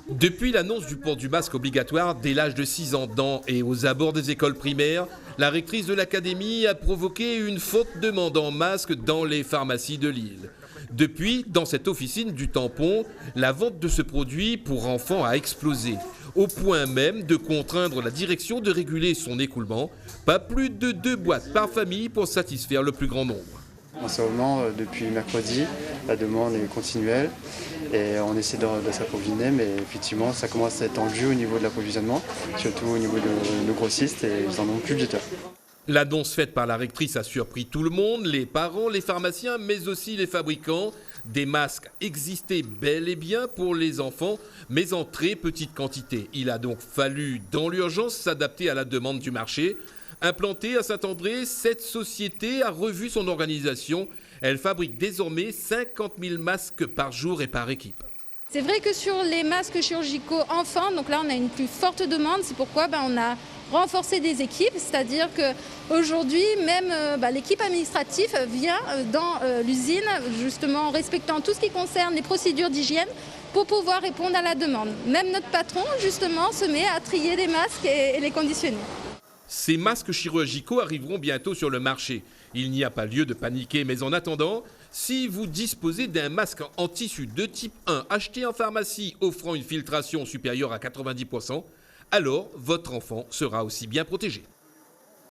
Depuis l'annonce du port du masque obligatoire dès l'âge de 6 ans dans et aux abords des écoles primaires, la rectrice de l'académie a provoqué une forte demande en masque dans les pharmacies de Lille. Depuis, dans cette officine du tampon, la vente de ce produit pour enfants a explosé, au point même de contraindre la direction de réguler son écoulement, pas plus de 2 boîtes par famille pour satisfaire le plus grand nombre. En ce moment, depuis mercredi, la demande est continuelle et on essaie de s'approvisionner, mais effectivement, ça commence à être tendu au niveau de l'approvisionnement, surtout au niveau de nos grossistes, et ils en ont plus du tout. L'annonce faite par la rectrice a surpris tout le monde, les parents, les pharmaciens, mais aussi les fabricants. Des masques existaient bel et bien pour les enfants, mais en très petite quantité. Il a donc fallu, dans l'urgence, s'adapter à la demande du marché. Implantée à Saint-André, cette société a revu son organisation. Elle fabrique désormais 50 000 masques par jour et par équipe. C'est vrai que sur les masques chirurgicaux enfants, donc là on a une plus forte demande, c'est pourquoi on a renforcé des équipes, c'est-à-dire qu'aujourd'hui même l'équipe administrative vient dans l'usine justement en respectant tout ce qui concerne les procédures d'hygiène pour pouvoir répondre à la demande. Même notre patron justement se met à trier les masques et les conditionner. Ces masques chirurgicaux arriveront bientôt sur le marché. Il n'y a pas lieu de paniquer, mais en attendant, si vous disposez d'un masque en tissu de type 1 acheté en pharmacie offrant une filtration supérieure à 90%, alors votre enfant sera aussi bien protégé.